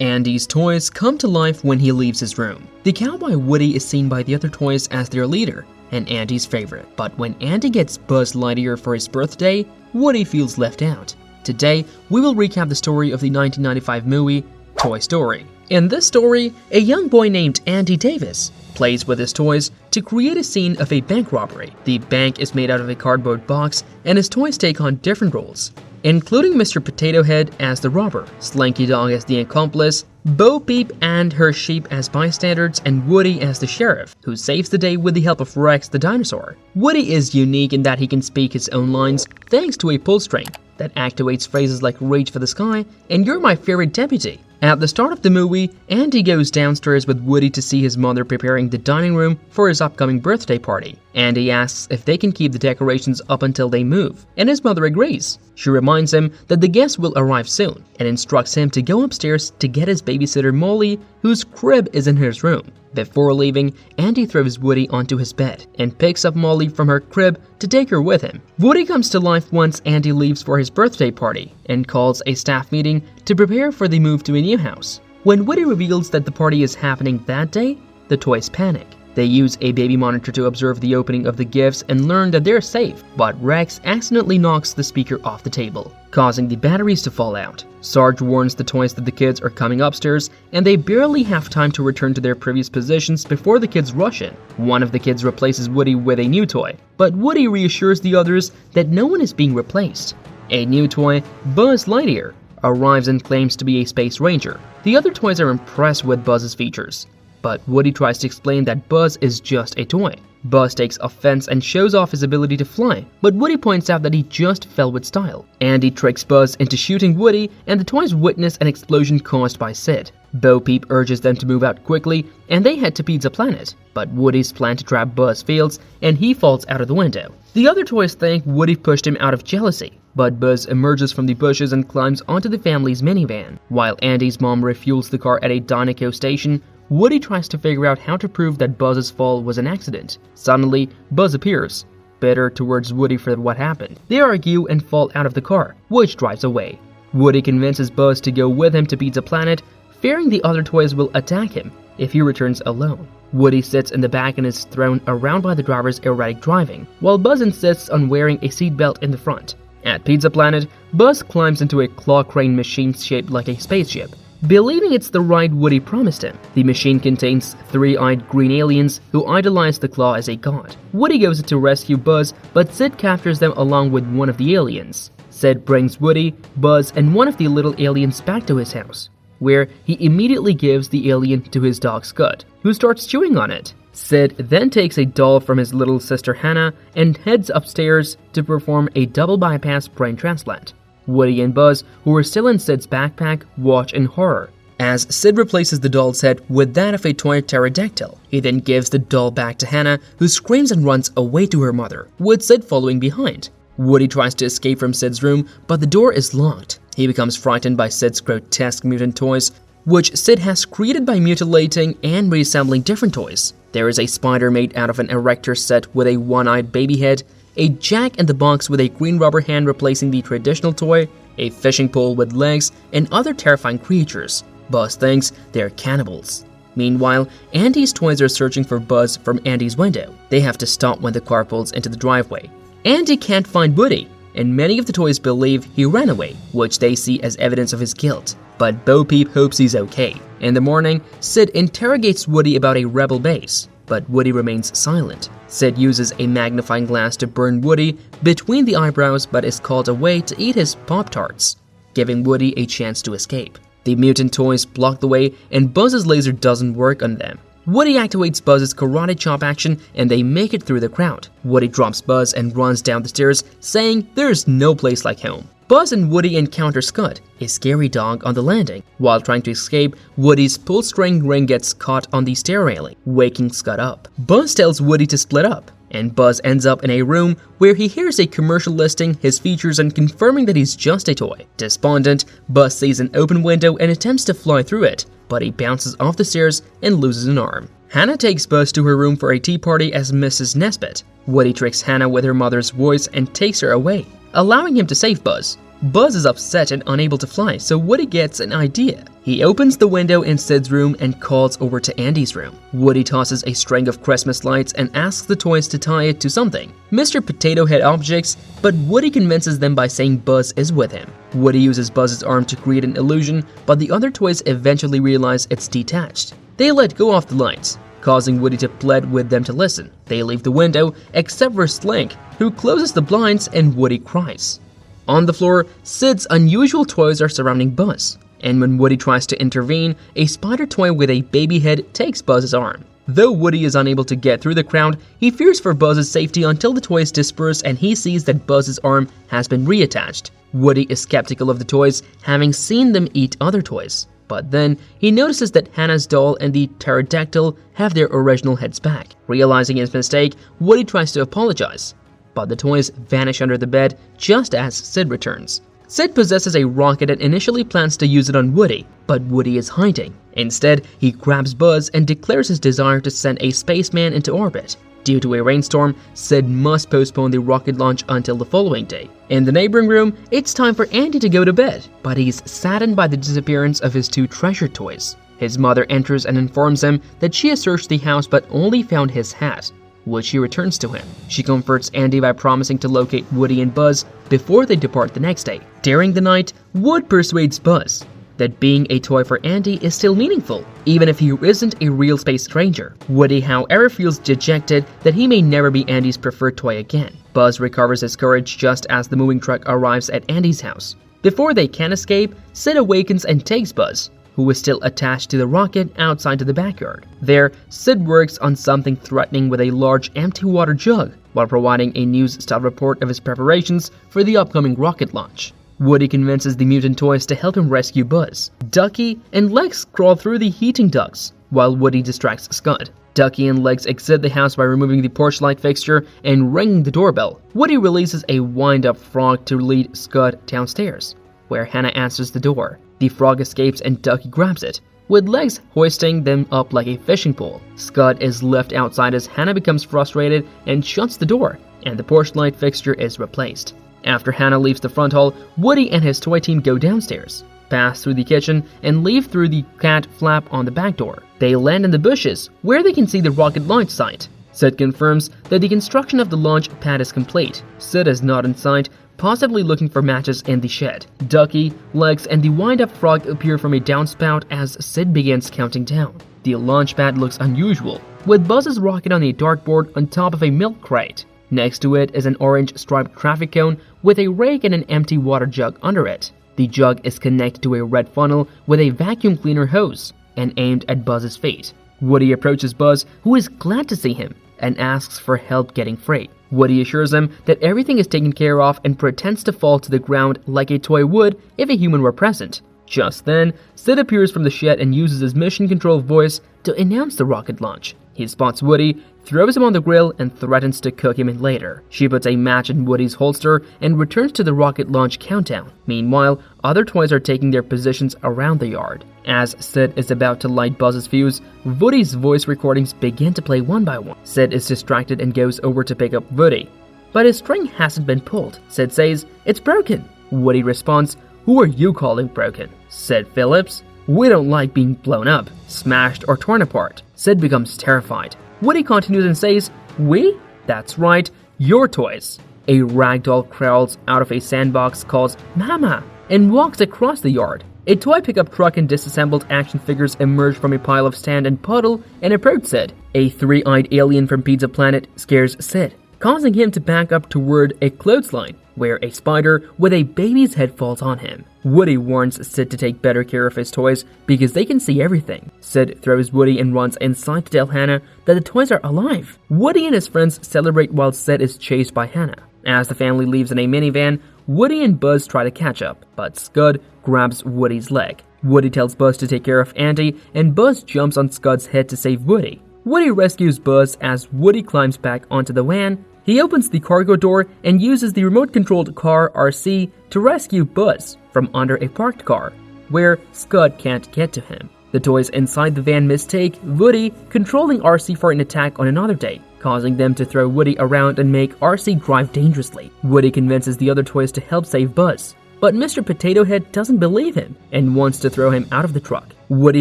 Andy's toys come to life when he leaves his room. The cowboy Woody is seen by the other toys as their leader and Andy's favorite. But when Andy gets Buzz Lightyear for his birthday, Woody feels left out. Today, we will recap the story of the 1995 movie, Toy Story. In this story, a young boy named Andy Davis plays with his toys to create a scene of a bank robbery. The bank is made out of a cardboard box, and his toys take on different roles, including Mr. Potato Head as the robber, Slinky Dog as the accomplice, Bo Peep and her sheep as bystanders, and Woody as the sheriff, who saves the day with the help of Rex the dinosaur. Woody is unique in that he can speak his own lines thanks to a pull string that activates phrases like "reach for the sky" and "you're my favorite deputy." At the start of the movie, Andy goes downstairs with Woody to see his mother preparing the dining room for his upcoming birthday party. Andy asks if they can keep the decorations up until they move, and his mother agrees. She reminds him that the guests will arrive soon, and instructs him to go upstairs to get his babysitter Molly, whose crib is in his room. Before leaving, Andy throws Woody onto his bed and picks up Molly from her crib to take her with him. Woody comes to life once Andy leaves for his birthday party and calls a staff meeting to prepare for the move to a new house. When Woody reveals that the party is happening that day, the toys panic. They use a baby monitor to observe the opening of the gifts and learn that they're safe, but Rex accidentally knocks the speaker off the table, causing the batteries to fall out. Sarge warns the toys that the kids are coming upstairs, and they barely have time to return to their previous positions before the kids rush in. One of the kids replaces Woody with a new toy, but Woody reassures the others that no one is being replaced. A new toy, Buzz Lightyear, arrives and claims to be a space ranger. The other toys are impressed with Buzz's features, but Woody tries to explain that Buzz is just a toy. Buzz takes offense and shows off his ability to fly, but Woody points out that he just fell with style. Andy tricks Buzz into shooting Woody, and the toys witness an explosion caused by Sid. Bo Peep urges them to move out quickly, and they head to Pizza Planet, but Woody's plan to trap Buzz fails, and he falls out of the window. The other toys think Woody pushed him out of jealousy, but Buzz emerges from the bushes and climbs onto the family's minivan. While Andy's mom refuels the car at a Dinoco station, Woody tries to figure out how to prove that Buzz's fall was an accident. Suddenly, Buzz appears, bitter towards Woody for what happened. They argue and fall out of the car, which drives away. Woody convinces Buzz to go with him to Pizza Planet, fearing the other toys will attack him if he returns alone. Woody sits in the back and is thrown around by the driver's erratic driving, while Buzz insists on wearing a seatbelt in the front. At Pizza Planet, Buzz climbs into a claw crane machine shaped like a spaceship, believing it's the ride Woody promised him. The machine contains three-eyed green aliens who idolize the claw as a god. Woody goes to rescue Buzz, but Sid captures them along with one of the aliens. Sid brings Woody, Buzz, and one of the little aliens back to his house, where he immediately gives the alien to his dog Scud, who starts chewing on it. Sid then takes a doll from his little sister Hannah and heads upstairs to perform a double bypass brain transplant. Woody and Buzz, who are still in Sid's backpack, watch in horror as Sid replaces the doll's head with that of a toy pterodactyl. He then gives the doll back to Hannah, who screams and runs away to her mother, with Sid following behind. Woody tries to escape from Sid's room, but the door is locked. He becomes frightened by Sid's grotesque mutant toys, which Sid has created by mutilating and reassembling different toys. There is a spider made out of an erector set with a one-eyed baby head, a jack-in-the-box with a green rubber hand replacing the traditional toy, a fishing pole with legs, and other terrifying creatures. Buzz thinks they're cannibals. Meanwhile, Andy's toys are searching for Buzz from Andy's window. They have to stop when the car pulls into the driveway. Andy can't find Woody, and many of the toys believe he ran away, which they see as evidence of his guilt. But Bo Peep hopes he's okay. In the morning, Sid interrogates Woody about a rebel base, but Woody remains silent. Sid uses a magnifying glass to burn Woody between the eyebrows, but is called away to eat his Pop-Tarts, giving Woody a chance to escape. The mutant toys block the way, and Buzz's laser doesn't work on them. Woody activates Buzz's karate chop action, and they make it through the crowd. Woody drops Buzz and runs down the stairs, saying there's no place like home. Buzz and Woody encounter Scud, a scary dog, on the landing. While trying to escape, Woody's pull-string ring gets caught on the stair railing, waking Scud up. Buzz tells Woody to split up, and Buzz ends up in a room where he hears a commercial listing his features and confirming that he's just a toy. Despondent, Buzz sees an open window and attempts to fly through it, but he bounces off the stairs and loses an arm. Hannah takes Buzz to her room for a tea party as Mrs. Nesbit. Woody tricks Hannah with her mother's voice and takes her away, allowing him to save Buzz. Buzz is upset and unable to fly, so Woody gets an idea. He opens the window in Sid's room and calls over to Andy's room. Woody tosses a string of Christmas lights and asks the toys to tie it to something. Mr. Potato Head objects, but Woody convinces them by saying Buzz is with him. Woody uses Buzz's arm to create an illusion, but the other toys eventually realize it's detached. They let go of the lights, causing Woody to plead with them to listen. They leave the window, except for Slink, who closes the blinds, and Woody cries. On the floor, Sid's unusual toys are surrounding Buzz, and when Woody tries to intervene, a spider toy with a baby head takes Buzz's arm. Though Woody is unable to get through the crowd, he fears for Buzz's safety until the toys disperse and he sees that Buzz's arm has been reattached. Woody is skeptical of the toys, having seen them eat other toys. But then, he notices that Hannah's doll and the pterodactyl have their original heads back. Realizing his mistake, Woody tries to apologize, but the toys vanish under the bed just as Sid returns. Sid possesses a rocket and initially plans to use it on Woody, but Woody is hiding. Instead, he grabs Buzz and declares his desire to send a spaceman into orbit. Due to a rainstorm, Sid must postpone the rocket launch until the following day. In the neighboring room, it's time for Andy to go to bed, but he's saddened by the disappearance of his two treasured toys. His mother enters and informs him that she has searched the house but only found his hat, which she returns to him. She comforts Andy by promising to locate Woody and Buzz before they depart the next day. During the night, Wood persuades Buzz that being a toy for Andy is still meaningful, even if he isn't a real space stranger. Woody, however, feels dejected that he may never be Andy's preferred toy again. Buzz recovers his courage just as the moving truck arrives at Andy's house. Before they can escape, Sid awakens and takes Buzz, who is still attached to the rocket, outside to the backyard. There, Sid works on something threatening with a large empty water jug while providing a news-style report of his preparations for the upcoming rocket launch. Woody convinces the mutant toys to help him rescue Buzz. Ducky and Legs crawl through the heating ducts, while Woody distracts Scud. Ducky and Legs exit the house by removing the porch light fixture and ringing the doorbell. Woody releases a wind-up frog to lead Scud downstairs, where Hannah answers the door. The frog escapes and Ducky grabs it, with Legs hoisting them up like a fishing pole. Scud is left outside as Hannah becomes frustrated and shuts the door, and the porch light fixture is replaced. After Hannah leaves the front hall, Woody and his toy team go downstairs, pass through the kitchen, and leave through the cat flap on the back door. They land in the bushes, where they can see the rocket launch site. Sid confirms that the construction of the launch pad is complete. Sid is not in sight, possibly looking for matches in the shed. Ducky, Legs, and the wind-up frog appear from a downspout as Sid begins counting down. The launch pad looks unusual, with Buzz's rocket on a dartboard on top of a milk crate. Next to it is an orange striped traffic cone with a rake and an empty water jug under it. The jug is connected to a red funnel with a vacuum cleaner hose and aimed at Buzz's feet. Woody approaches Buzz, who is glad to see him, and asks for help getting free. Woody assures him that everything is taken care of and pretends to fall to the ground like a toy would if a human were present. Just then, Sid appears from the shed and uses his mission control voice to announce the rocket launch. He spots Woody, throws him on the grill, and threatens to cook him in later. She puts a match in Woody's holster and returns to the rocket launch countdown. Meanwhile, other toys are taking their positions around the yard. As Sid is about to light Buzz's fuse, Woody's voice recordings begin to play one by one. Sid is distracted and goes over to pick up Woody, but his string hasn't been pulled. Sid says, "It's broken." Woody responds, "Who are you calling broken?" Sid Phillips. "We don't like being blown up, smashed, or torn apart." Sid becomes terrified. Woody continues and says, "We? That's right, your toys." A ragdoll crawls out of a sandbox, calls "Mama," and walks across the yard. A toy pickup truck and disassembled action figures emerge from a pile of sand and puddle and approach Sid. A three-eyed alien from Pizza Planet scares Sid, causing him to back up toward a clothesline, where a spider with a baby's head falls on him. Woody warns Sid to take better care of his toys because they can see everything. Sid throws Woody and runs inside to tell Hannah that the toys are alive. Woody and his friends celebrate while Sid is chased by Hannah. As the family leaves in a minivan, Woody and Buzz try to catch up, but Scud grabs Woody's leg. Woody tells Buzz to take care of Andy, and Buzz jumps on Scud's head to save Woody. Woody rescues Buzz as Woody climbs back onto the van. He opens the cargo door and uses the remote-controlled car RC to rescue Buzz from under a parked car, where Scud can't get to him. The toys inside the van mistake Woody controlling RC for an attack on another day, causing them to throw Woody around and make RC drive dangerously. Woody convinces the other toys to help save Buzz. but Mr. Potato Head doesn't believe him and wants to throw him out of the truck. Woody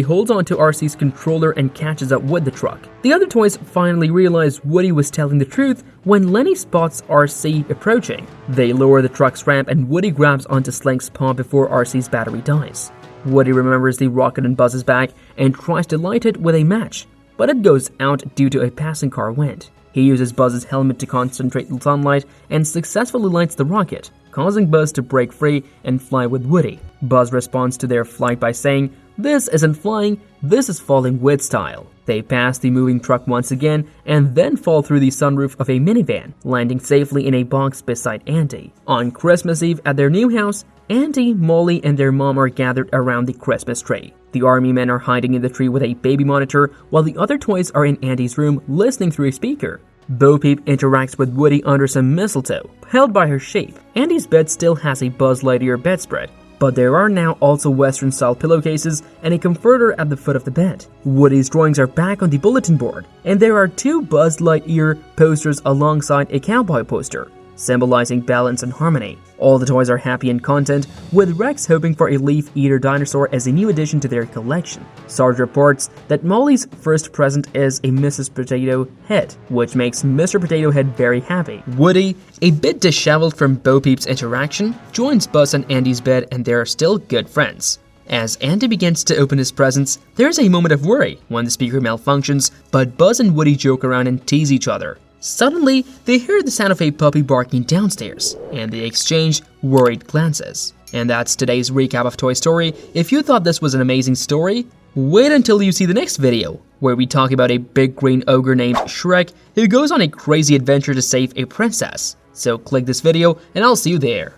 holds on to RC's controller and catches up with the truck. The other toys finally realize Woody was telling the truth when Lenny spots RC approaching. They lower the truck's ramp and Woody grabs onto Slink's paw before RC's battery dies. Woody remembers the rocket in Buzz's bag and tries to light it with a match, but it goes out due to a passing car wind. He uses Buzz's helmet to concentrate the sunlight and successfully lights the rocket, causing Buzz to break free and fly with Woody. Buzz responds to their flight by saying, "This isn't flying, this is falling with style." They pass the moving truck once again and then fall through the sunroof of a minivan, landing safely in a box beside Andy. On Christmas Eve at their new house, Andy, Molly, and their mom are gathered around the Christmas tree. The army men are hiding in the tree with a baby monitor, while the other toys are in Andy's room listening through a speaker. Bo Peep interacts with Woody under some mistletoe, held by her sheep. Andy's bed still has a Buzz Lightyear bedspread, but there are now also Western-style pillowcases and a comforter at the foot of the bed. Woody's drawings are back on the bulletin board, and there are 2 Buzz Lightyear posters alongside a cowboy poster, symbolizing balance and harmony. All the toys are happy and content, with Rex hoping for a leaf-eater dinosaur as a new addition to their collection. Sarge reports that Molly's first present is a Mrs. Potato Head, which makes Mr. Potato Head very happy. Woody, a bit disheveled from Bo Peep's interaction, joins Buzz on Andy's bed and they are still good friends. As Andy begins to open his presents, there's a moment of worry when the speaker malfunctions, but Buzz and Woody joke around and tease each other. Suddenly, they hear the sound of a puppy barking downstairs, and they exchange worried glances. And that's today's recap of Toy Story. If you thought this was an amazing story, wait until you see the next video, where we talk about a big green ogre named Shrek who goes on a crazy adventure to save a princess. So click this video and I'll see you there.